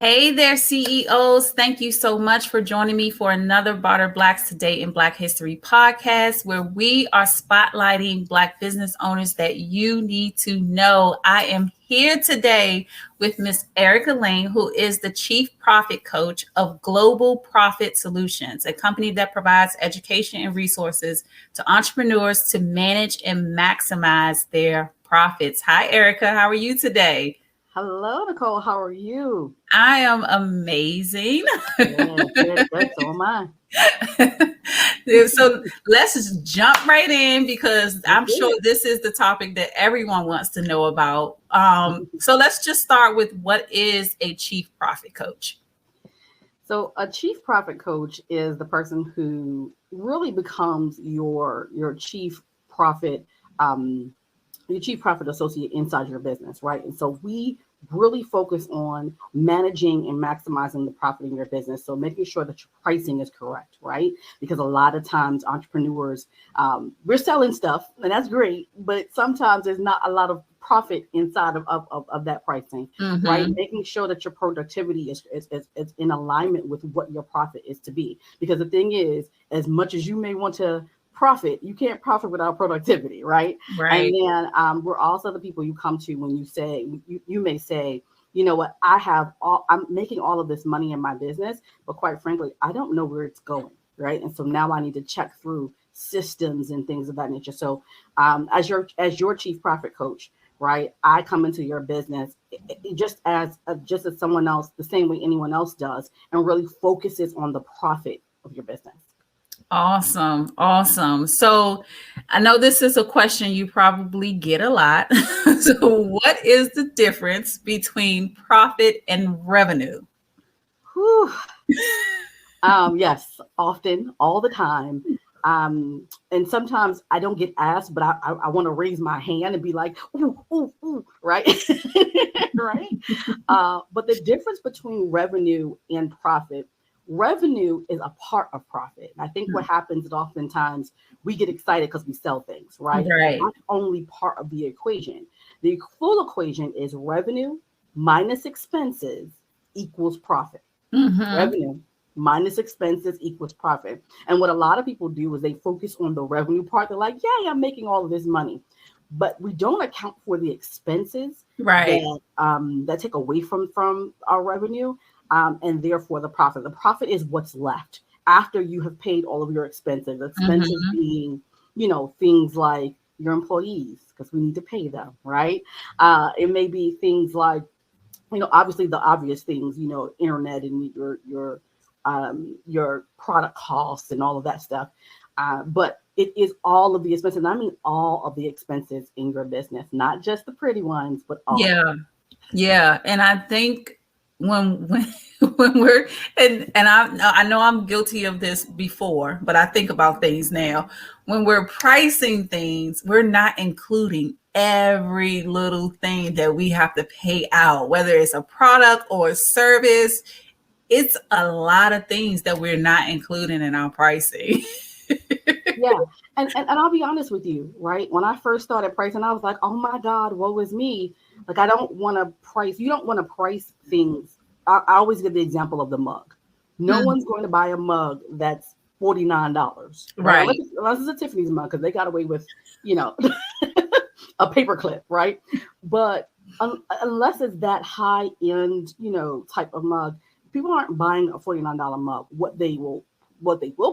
Hey there, CEOs. Thank you so much for joining me for another Barter Blacks Today in Black History podcast, where we are spotlighting Black business owners that you need to know. I am here today with Miss Erica Lane, who is the Chief Profit Coach of Global Profit Solutions, a company that provides education and resources to entrepreneurs to manage and maximize their profits. Hi, Erica. How are you today? Hello, Nicole. How are you? I am amazing. Good. So am I. So let's just jump right in because Let's I'm do sure it. this is the topic that everyone wants to know about. So let's just start with, what is a chief profit coach? So, a chief profit coach is the person who really becomes your um, chief profit associate inside your business, right? And so we really focus on managing and maximizing the profit in your business. So making sure that your pricing is correct, right? Because a lot of times entrepreneurs, we're selling stuff and that's great, but sometimes there's not a lot of profit inside of that pricing, right? Mm-hmm. Making sure that your productivity is in alignment with what your profit is to be. Because the thing is, as much as you may want to profit, you can't profit without productivity, right? And Right. then we're also the people you come to when you say, you may say, you know what, I'm making all of this money in my business, but quite frankly, I don't know where it's going, right? And so now I need to check through systems and things of that nature. So as your chief profit coach, right, I come into your business just as someone else, the same way anyone else does, and really focuses on the profit of your business. Awesome. Awesome. So I know this is a question you probably get a lot. So what is the difference between profit and revenue? Whew. Yes, often, all the time. And sometimes I don't get asked, but I want to raise my hand and be like, ooh, ooh, ooh, right? Right. But the difference between revenue and profit, revenue is a part of profit. And I think what happens is oftentimes we get excited because we sell things, right? But Right. that's only part of the equation. The full equation is revenue minus expenses equals profit. Mm-hmm. Revenue minus expenses equals profit. And what a lot of people do is they focus on the revenue part. They're like, yeah, I'm making all of this money. But we don't account for the expenses Right. that take away from our revenue, and therefore the profit. The profit is what's left after you have paid all of your expenses. Expenses Mm-hmm. being, things like your employees, because we need to pay them, right? It may be things like, obviously the obvious things, internet and your product costs and all of that stuff. But it is all of the expenses. And I mean all of the expenses in your business, not just the pretty ones, but all of them. Yeah. Yeah. And I think when when we're, and I know I'm guilty of this before, but I think about things now. When we're pricing things, we're not including every little thing that we have to pay out, whether it's a product or a service. It's a lot of things that we're not including in our pricing. Yeah. And I'll be honest with you, right? When I first started pricing, I was like, oh my God, woe is me. Like, I don't want to price, you don't want to price things. I always give the example of the mug. No Hmm. one's going to buy a mug that's $49, right? Unless Right. it's a Tiffany's mug, because they got away with, you know, a paperclip, right? But unless it's that high end, type of mug, people aren't buying a $49 mug. What they will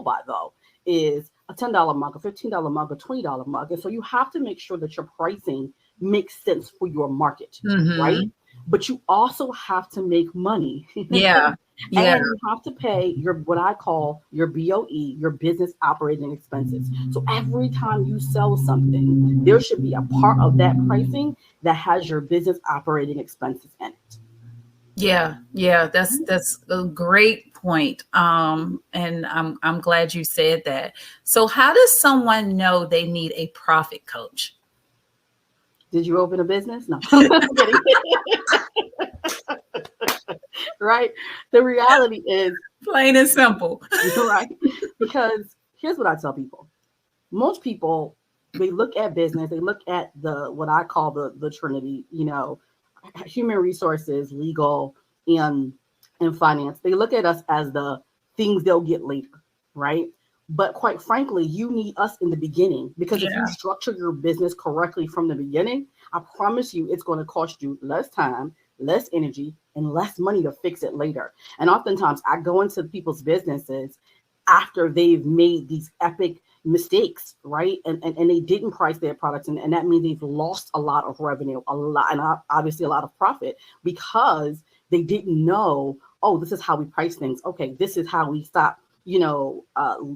buy though is a $10 mug, a $15 mug, a $20 mug. And so you have to make sure that your pricing makes sense for your market, right? Hmm. But you also have to make money. Yeah. Yeah. And you have to pay your what I call your BOE, your business operating expenses. So every time you sell something, there should be a part of that pricing that has your business operating expenses in it. Yeah, yeah, that's a great point. And I'm glad you said that. So how does someone know they need a profit coach? Did you open a business? No. I'm kidding. Right? The reality is, Plain and simple. right? Because here's what I tell people. Most people, they look at business, they look at the what I call the Trinity, human resources, legal, and in finance, they look at us as the things they'll get later, right? But quite frankly, you need us in the beginning, because if you structure your business correctly from the beginning, I promise you it's going to cost you less time, less energy, and less money to fix it later. And oftentimes I go into people's businesses after they've made these epic mistakes, right? And they didn't price their products. And that means they've lost a lot of revenue, a lot, and obviously a lot of profit, because they didn't know, oh, this is how we price things. Okay, this is how we stop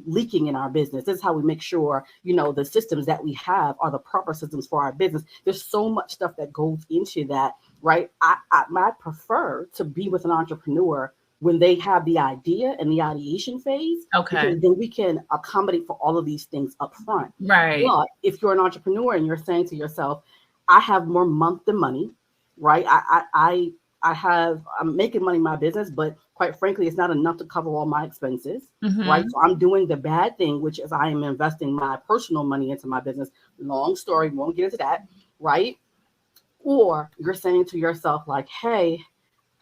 leaking in our business. This is how we make sure, the systems that we have are the proper systems for our business. There's so much stuff that goes into that, right? I prefer to be with an entrepreneur when they have the idea and the ideation phase, because then we can accommodate for all of these things up front. Right. But if you're an entrepreneur and you're saying to yourself, I have more month than money, right? I'm making money in my business, but quite frankly, it's not enough to cover all my expenses, right? So I'm doing the bad thing, which is I am investing my personal money into my business. Long story, won't get into that, right? Or you're saying to yourself like, hey,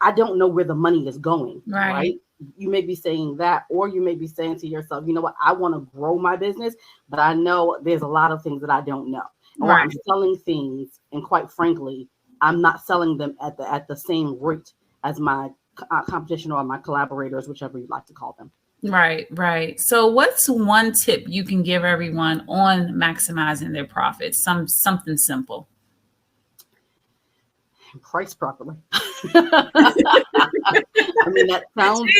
I don't know where the money is going, right? You may be saying that, or you may be saying to yourself, you know what, I want to grow my business, but I know there's a lot of things that I don't know. Or I'm selling things, and quite frankly, I'm not selling them at the same rate as my competition or my collaborators, whichever you like to call them. Right. So what's one tip you can give everyone on maximizing their profits? Something simple. Price properly. I mean, that sounds...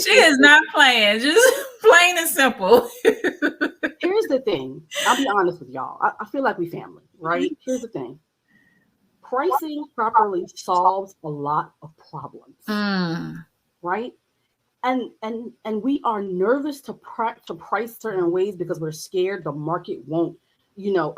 She is not playing, just plain and simple. Here's the thing. I'll be honest with y'all. I feel like we family, right? Here's the thing. Pricing properly solves a lot of problems, right? And we are nervous to price certain ways because we're scared the market won't,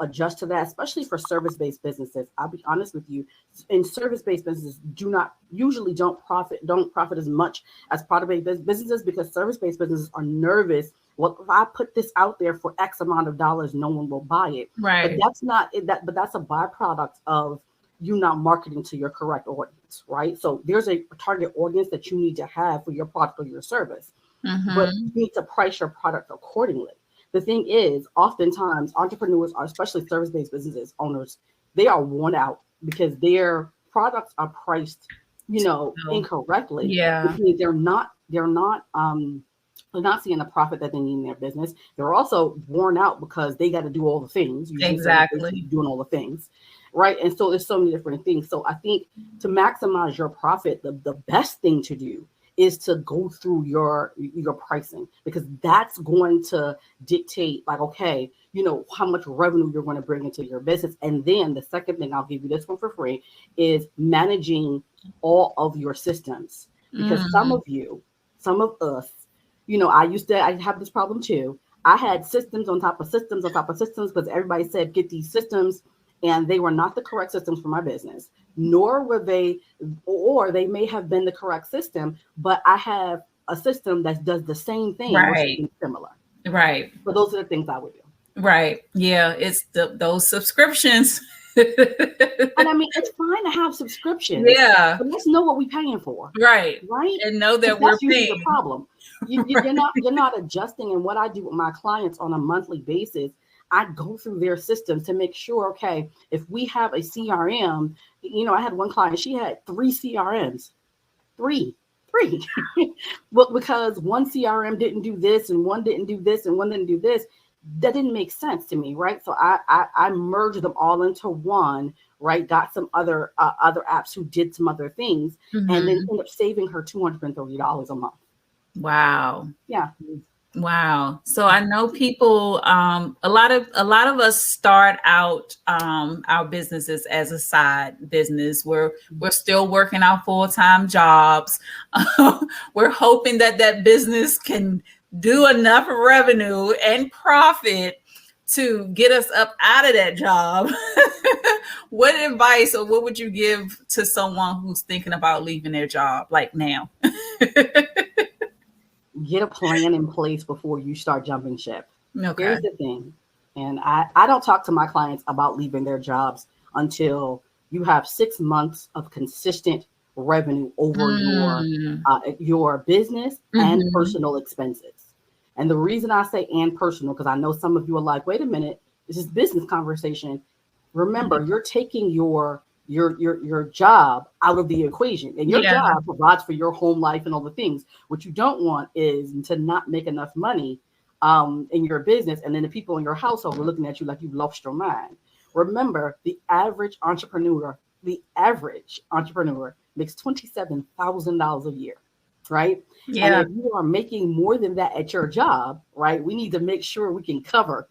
adjust to that, especially for service-based businesses. I'll be honest with you. In service-based businesses, don't profit as much as product-based businesses, because service-based businesses are nervous. Well, if I put this out there for X amount of dollars, no one will buy it. Right. But that's not that. But that's a byproduct of you not marketing to your correct audience, right? So there's a target audience that you need to have for your product or your service, but you need to price your product accordingly. The thing is, oftentimes entrepreneurs, especially service-based businesses owners, they are worn out because their products are priced, incorrectly. Yeah. Which means they're not seeing the profit that they need in their business. They're also worn out because they got to do all the things. Exactly. Doing all the things, right? And so there's so many different things. So I think to maximize your profit, the best thing to do is to go through your pricing, because that's going to dictate like, okay, how much revenue you're going to bring into your business. And then the second thing, I'll give you this one for free, is managing all of your systems. Because some of us, I have this problem too. I had systems on top of systems on top of systems, because everybody said, get these systems, and they were not the correct systems for my business, nor were they, or they may have been the correct system, but I have a system that does the same thing or something similar. Right. But those are the things I would do. Right. Yeah. It's those subscriptions. And I mean, it's fine to have subscriptions. Yeah. But let's know what we're paying for. Right. Right. And know that we're paying. The problem. You're not adjusting. And what I do with my clients on a monthly basis, I go through their systems to make sure, okay, if we have a CRM, I had one client, she had 3 CRMs, three. Well, because one CRM didn't do this and one didn't do this and one didn't do this. That didn't make sense to me, right? So I merged them all into one, right? Got some other apps who did some other things, and then ended up saving her $230 a month. Wow. Yeah. Wow. So I know people, a lot of us start out our businesses as a side business. We're still working our full-time jobs. We're hoping that business can do enough revenue and profit to get us up out of that job. What advice or what would you give to someone who's thinking about leaving their job like now? Get a plan in place before you start jumping ship. Okay. Here's the thing. And I don't talk to my clients about leaving their jobs until you have 6 months of consistent revenue over your business and personal expenses. And the reason I say and personal, because I know some of you are like, wait a minute, this is business conversation. Remember, you're taking your job out of the equation, and your job provides for your home life and all the things. What you don't want is to not make enough money in your business, and then the people in your household are looking at you like you've lost your mind. Remember, the average entrepreneur makes $27,000 a year, right? Yeah. And if you are making more than that at your job, right, we need to make sure we can cover,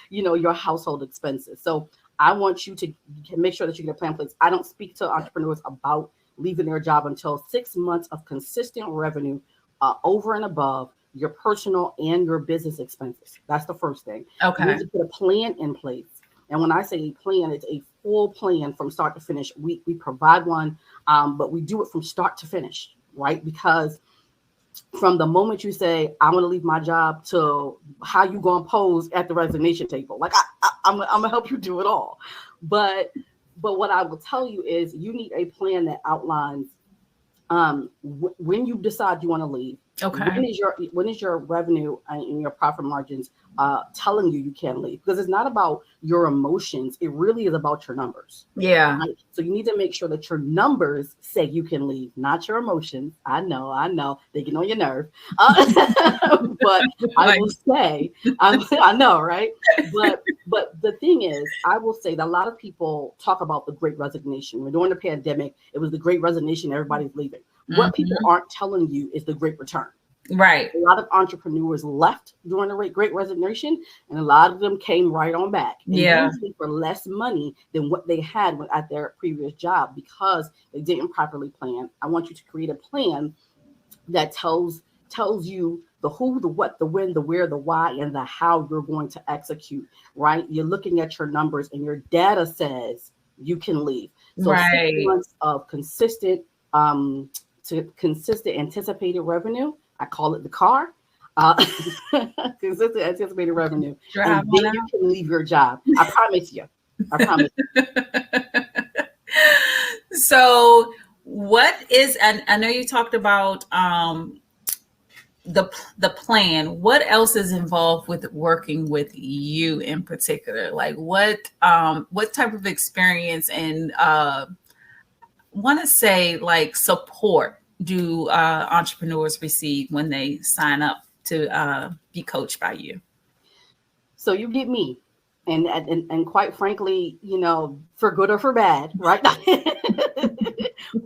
your household expenses. So I want you to make sure that you get a plan in place. I don't speak to entrepreneurs about leaving their job until 6 months of consistent revenue over and above your personal and your business expenses. That's the first thing. Okay. You need to put a plan in place. And when I say a plan, it's a full plan from start to finish. We provide one, but we do it from start to finish, right? Because from the moment you say, I want to leave my job, to how you going to pose at the resignation table. Like I'm going to help you do it all. But what I will tell you is you need a plan that outlines when you decide you want to leave. Okay. When is your revenue and your profit margins telling you can leave? Because it's not about your emotions. It really is about your numbers. Yeah. Right? So you need to make sure that your numbers say you can leave, not your emotions. I know they get on your nerve, but I will say, I know, right? But the thing is, I will say that a lot of people talk about the Great Resignation. When during the pandemic, it was the Great Resignation. Everybody's leaving. What people aren't telling you is the Great Return. Right. A lot of entrepreneurs left during the Great Resignation, and a lot of them came right on back. And usually for less money than what they had at their previous job, because they didn't properly plan. I want you to create a plan that tells you the who, the what, the when, the where, the why, and the how you're going to execute, right? You're looking at your numbers, and your data says you can leave. So 6 months of consistent anticipated revenue. I call it the car. Consistent anticipated revenue. And then you can leave your job. I promise you. So what is, and I know you talked about the plan. What else is involved with working with you in particular? Like what type of experience and want to say like support do entrepreneurs receive when they sign up to be coached by you? So you get me, and quite frankly, for good or for bad, right?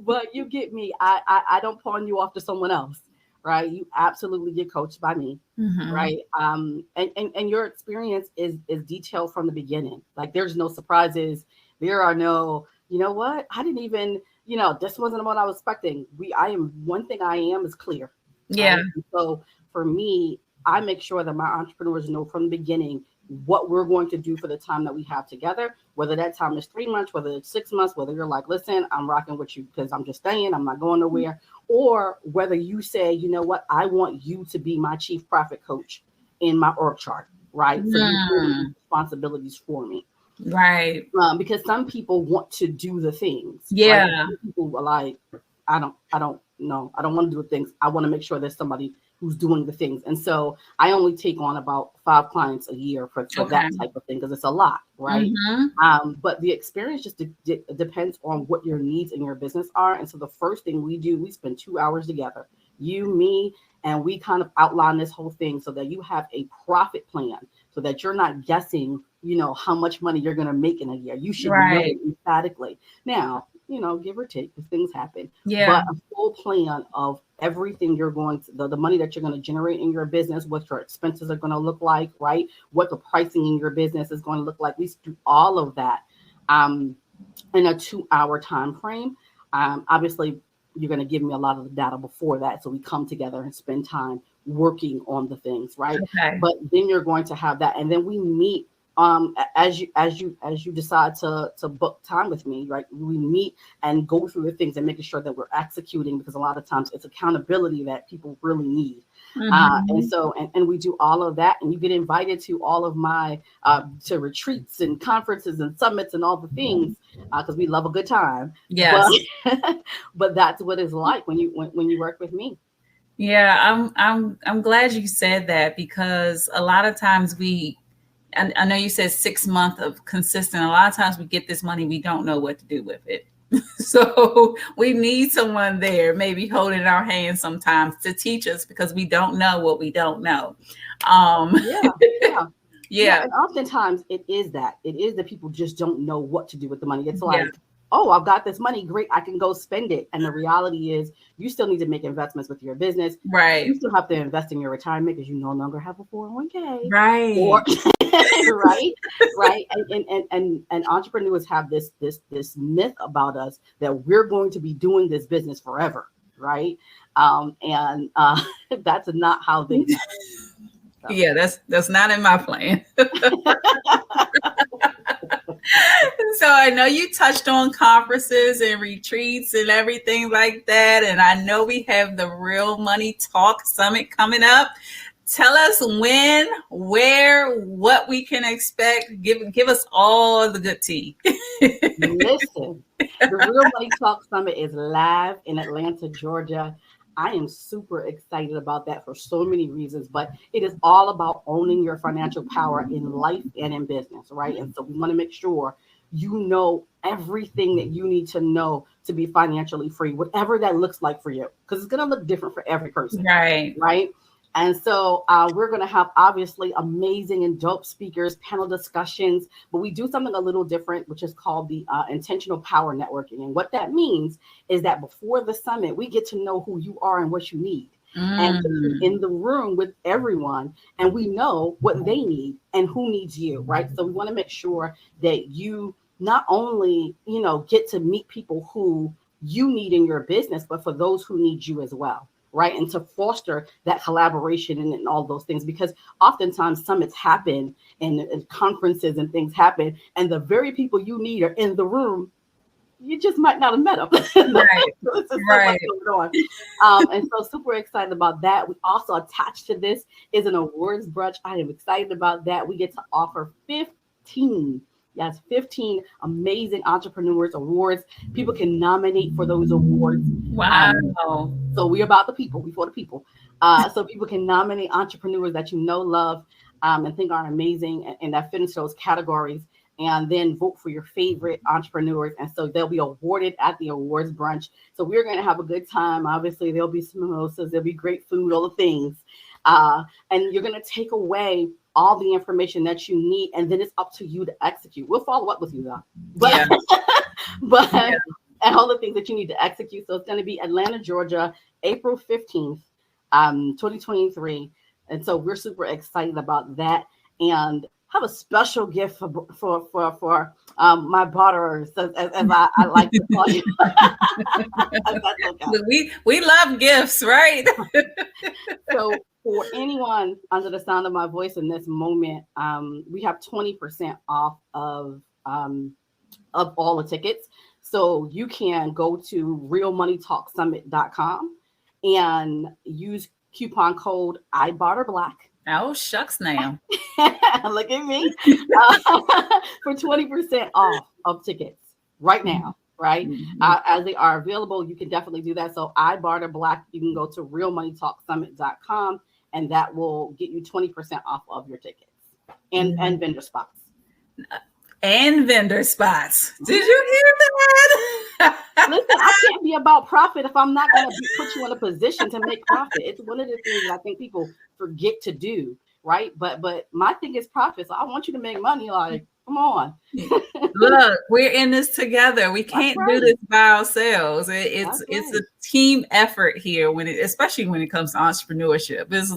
But you get me. I don't pawn you off to someone else, right? You absolutely get coached by me, right? And your experience is detailed from the beginning. Like there's no surprises. There are no, you know what? I didn't even, this wasn't what I was expecting. One thing I am is clear. Yeah. Right? So for me, I make sure that my entrepreneurs know from the beginning what we're going to do for the time that we have together, whether that time is 3 months, whether it's 6 months, whether you're like, listen, I'm rocking with you because I'm just staying, I'm not going nowhere, or whether you say, you know what, I want you to be my chief profit coach in my org chart, right? So you do responsibilities for me. Right. Because some people want to do the things. Yeah. Right? Some people are like, I don't know. I don't want to do the things. I want to make sure there's somebody who's doing the things. And so I only take on about 5 clients a year for that type of thing, because it's a lot, right? But the experience just depends on what your needs in your business are. And so the first thing we do, we spend 2 hours together, you, me, and we kind of outline this whole thing so that you have a profit plan, so that you're not guessing, how much money you're going to make in a year. You should know emphatically. Now, give or take, because things happen. Yeah. But a full plan of everything you're going to, the money that you're going to generate in your business, what your expenses are going to look like, right? What the pricing in your business is going to look like. We do all of that in a 2-hour time frame. Obviously, you're going to give me a lot of the data before that, so we come together and spend time working on the things, right? Okay. But then you're going to have that, and then we meet as you decide to book time with me, right? We meet and go through the things and making sure that we're executing, because a lot of times it's accountability that people really need. And so and we do all of that, and you get invited to all of my to retreats and conferences and summits and all the things, because we love a good time. Yes. But that's what it's like when you work with me. Yeah, I'm glad you said that, because a lot of times I know you said 6 months of consistent. A lot of times we get this money, we don't know what to do with it. So we need someone there, maybe holding our hand sometimes to teach us, because we don't know what we don't know. Yeah. And oftentimes it is that people just don't know what to do with the money. It's like, Yeah. oh, I've got this money, great, I can go spend it. And the reality is you still need to make investments with your business. Right. You still have to invest in your retirement, because you no longer have a 401k. Right. Or, right. And entrepreneurs have this myth about us that we're going to be doing this business forever, right? And that's not how things happen. So. Yeah, that's not in my plan. So I know you touched on conferences and retreats and everything like that. And I know we have the Real Money Talk Summit coming up. Tell us when, where, what we can expect. Give us all the good tea. Listen, the Real Money Talk Summit is live in Atlanta, Georgia. I am super excited about that for so many reasons, but it is all about owning your financial power in life and in business, right? And so we want to make sure you know everything that you need to know to be financially free, whatever that looks like for you, because it's going to look different for every person. Right. And so we're going to have obviously amazing and dope speakers, panel discussions, but we do something a little different, which is called the intentional power networking. And what that means is that before the summit, we get to know who you are and what you need. And in the room with everyone, and we know what they need and who needs you, right? So we want to make sure that you not only, get to meet people who you need in your business, but for those who need you as well. Right. And to foster that collaboration and all those things, because oftentimes summits happen and conferences and things happen, and the very people you need are in the room. You just might not have met them. Right. And so super excited about that. We also attached to this is an awards brunch. I am excited about that. We get to offer 15 amazing entrepreneurs awards. People can nominate for those awards. Wow. So we're about the people, we for the people. So people can nominate entrepreneurs that love, and think are amazing, and that fit into those categories, and then vote for your favorite entrepreneurs. And so they'll be awarded at the awards brunch. So we're going to have a good time. Obviously, there'll be some mimosas, there'll be great food, all the things. And you're going to take away all the information that you need, and then it's up to you to execute. We'll follow up with you though, and all the things that you need to execute. So it's going to be Atlanta, Georgia, April 15th, 2023. And so we're super excited about that, and have a special gift for my barterers, as I like to call you. We love gifts, right? So for anyone under the sound of my voice in this moment, we have 20% off of all the tickets. So you can go to realmoneytalksummit.com and use coupon code iBarterBlack. Oh, shucks now. Look at me. For 20% off of tickets right now, right? As they are available, you can definitely do that. So iBarterBlack, you can go to realmoneytalksummit.com, and that will get you 20% off of your tickets and vendor spots. And vendor spots. Did you hear that? Listen, I can't be about profit if I'm not going to put you in a position to make profit. It's one of the things that I think people forget to do, right? But my thing is profit. So I want you to make money. Like, come on. Look, we're in this together. We can't do this by ourselves. It's a team effort here, especially when it comes to entrepreneurship. It's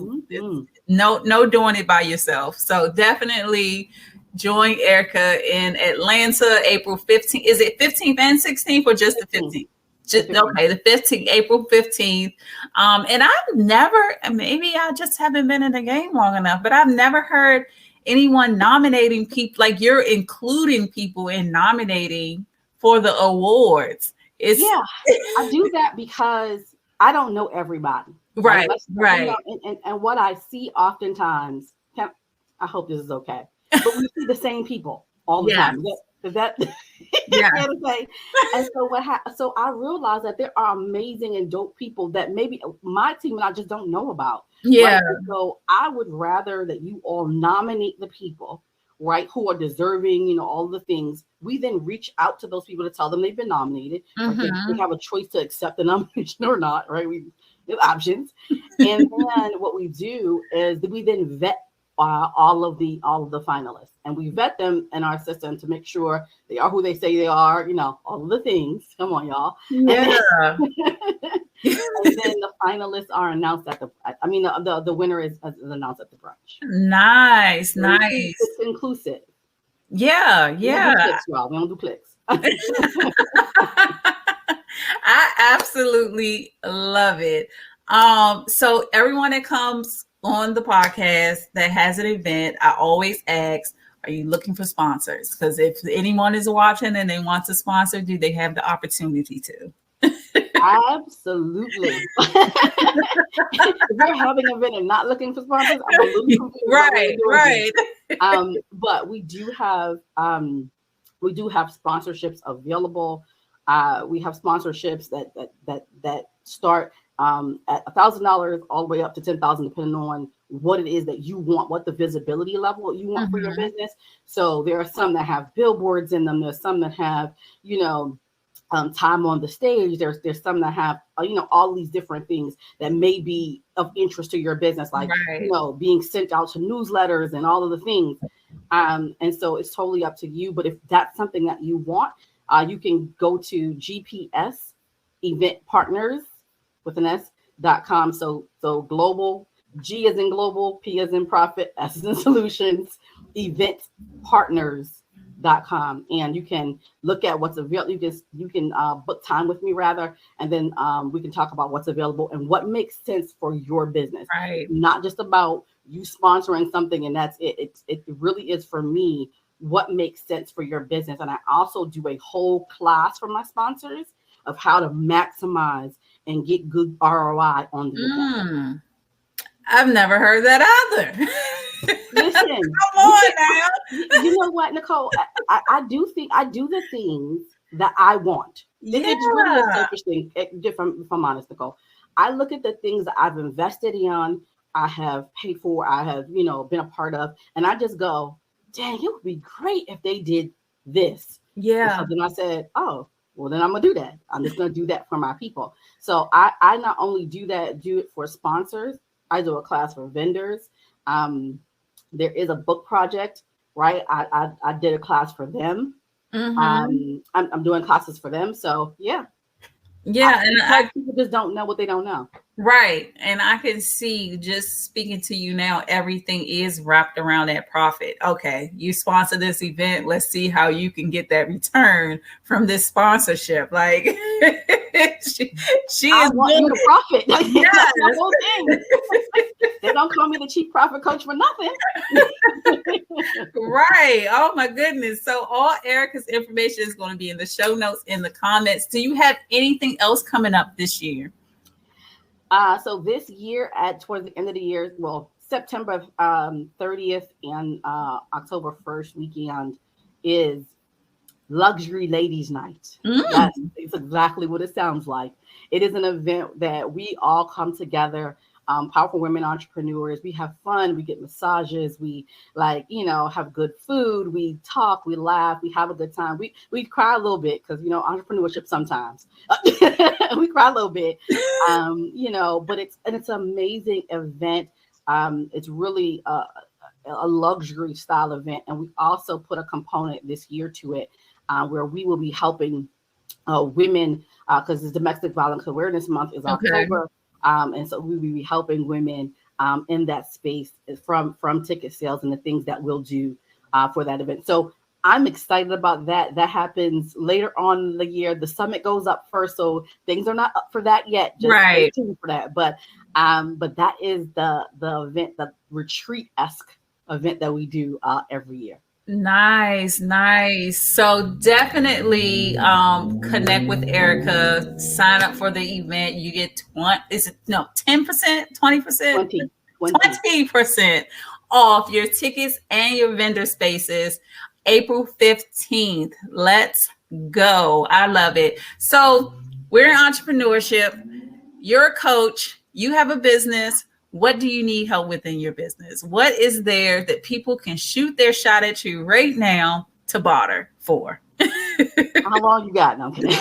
no doing it by yourself. So definitely join Erica in Atlanta, April 15th. Is it 15th and 16th, or just the 15th? Okay, the 15th, April 15th. And I've never, maybe I just haven't been in the game long enough, but I've never heard anyone nominating people, like you're including people in nominating for the awards. It's I do that because I don't know everybody. Right. right. And what I see oftentimes, I hope this is okay, but we see the same people all the time. Is that yeah. fair to say? And so so I realized that there are amazing and dope people that maybe my team and I just don't know about. Yeah. Right? So I would rather that you all nominate the people, right, who are deserving, all the things. We then reach out to those people to tell them they've been nominated. Right? They have a choice to accept the nomination or not, right? We have options. And then what we do is we then vet all of the finalists, and we vet them in our system to make sure they are who they say they are, all of the things. Come on, y'all. Yeah. And then the finalists are announced at the winner is announced at the brunch. Nice. It's inclusive. Yeah. We don't do clicks. I absolutely love it. So everyone that comes on the podcast that has an event, I always ask, are you looking for sponsors? Because if anyone is watching and they want to sponsor, do they have the opportunity to? Absolutely. If you're having an event and not looking for sponsors, I'm a little confused. Right. But we do have sponsorships available. We have sponsorships that start at $1,000 all the way up to $10,000, depending on what it is that you want, what the visibility level you want for your business. So there are some that have billboards in them. There's some that have, time on the stage. There's some that have, all these different things that may be of interest to your business, like, being sent out to newsletters and all of the things. And so it's totally up to you. But if that's something that you want, you can go to GPS Event Partners with an S.com. So global, G as in global, P as in profit, S as in solutions, eventpartners.com. And you can look at what's available. You can book time with me rather, and then we can talk about what's available and what makes sense for your business. Right. Not just about you sponsoring something and that's it. It really is for me what makes sense for your business. And I also do a whole class for my sponsors of how to maximize and get good ROI on the event. I've never heard that either. Listen, come on now. You know what, Nicole? I do the things that I want. It's really a selfish thing. If I'm honest, Nicole, I look at the things that I've invested in, I have paid for, I have been a part of, and I just go, dang, it would be great if they did this. Yeah. So then I said, oh, well, then I'm going to do that. I'm just going to do that for my people. So I not only do it for sponsors, I do a class for vendors. There is a book project, right? I did a class for them. I'm doing classes for them. So yeah. Yeah. And people just don't know what they don't know. Right. And I can see, just speaking to you now, everything is wrapped around that profit. Okay, you sponsor this event. Let's see how you can get that return from this sponsorship. Like she I is want the profit. That's the whole thing. They don't call me the chief profit coach for nothing. Right. Oh my goodness. So all Erica's information is going to be in the show notes, in the comments. Do you have anything else coming up this year? So this year, towards the end of the year, well, September 30th and October 1st weekend is Luxury Ladies Night. It's exactly what it sounds like. It is an event that we all come together, powerful women entrepreneurs. We have fun. We get massages. We have good food. We talk. We laugh. We have a good time. We cry a little bit because entrepreneurship sometimes we cry a little bit. But it's an amazing event. It's really a luxury style event, and we also put a component this year to it where we will be helping women because it's Domestic Violence Awareness Month is October. And so we will be helping women in that space from ticket sales and the things that we'll do for that event. So I'm excited about that. That happens later on in the year. The summit goes up first, so things are not up for that yet. Just stay tuned for that. But that is the event, the retreat-esque event that we do every year. Nice, nice. So definitely connect with Erica, sign up for the event. You get 10%, 20%, 20. 20% off your tickets and your vendor spaces April 15th. Let's go. I love it. So we're in entrepreneurship. You're a coach, you have a business. What do you need help with in your business? What is there that people can shoot their shot at you right now to barter for? How long you got? No, I'm kidding.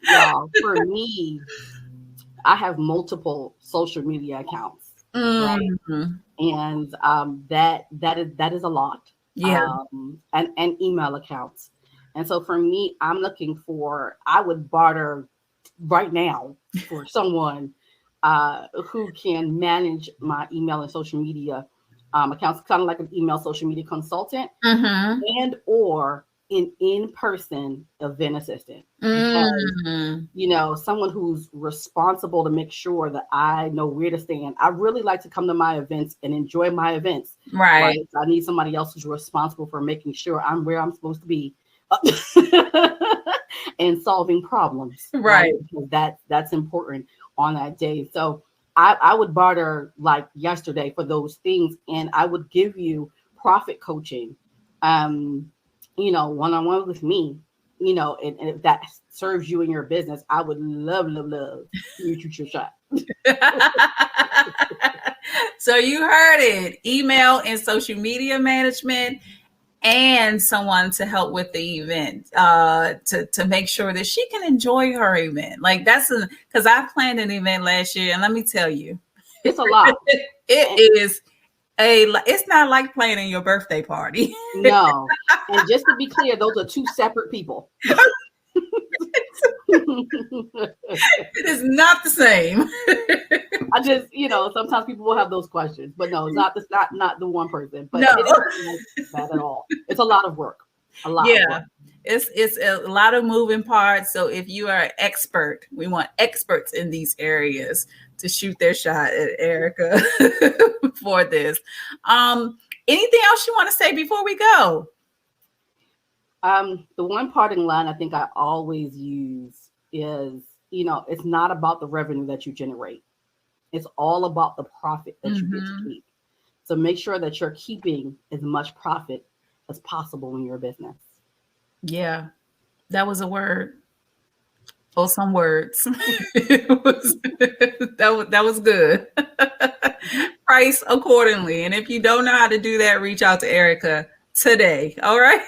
Y'all, for me, I have multiple social media accounts, right? And that is a lot. Yeah. And email accounts. And so for me, I would barter right now for someone who can manage my email and social media accounts, kind of like an email social media consultant, and or an in-person event assistant. Because, someone who's responsible to make sure that I know where to stand. I really like to come to my events and enjoy my events. Right. So I need somebody else who's responsible for making sure I'm where I'm supposed to be and solving problems. Right. Because that's important on that day. So I would barter like yesterday for those things, and I would give you profit coaching, one-on-one with me, and if that serves you in your business, I would love to shoot your shot. So you heard it. Email and social media management, and someone to help with the event, to make sure that she can enjoy her event. Like because I planned an event last year, and let me tell you, it's a lot. It's not like planning your birthday party. No. And just to be clear, those are two separate people. It is not the same. I just, sometimes people will have those questions, but no, it's not the one person. But no, it isn't bad at all. It's a lot of work. A lot. Yeah. Of work. It's a lot of moving parts. So if you are an expert, we want experts in these areas to shoot their shot at Erica for this. Anything else you want to say before we go? The one parting line I think I always use is, it's not about the revenue that you generate. It's all about the profit that you get to keep. So make sure that you're keeping as much profit as possible in your business. Yeah, that was a word. Or some words. That was good. Price accordingly. And if you don't know how to do that, reach out to Erica today. All right.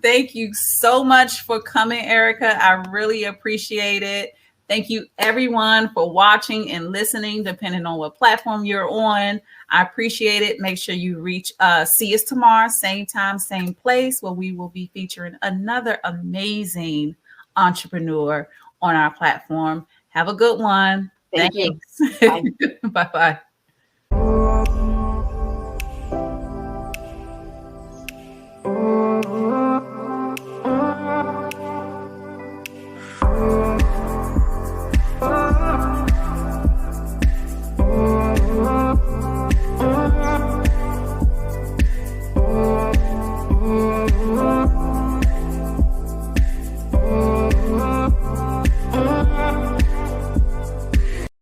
Thank you so much for coming, Erica. I really appreciate it. Thank you, everyone, for watching and listening, depending on what platform you're on. I appreciate it. Make sure you see us tomorrow, same time, same place, where we will be featuring another amazing entrepreneur on our platform. Have a good one. Thank you. Bye-bye.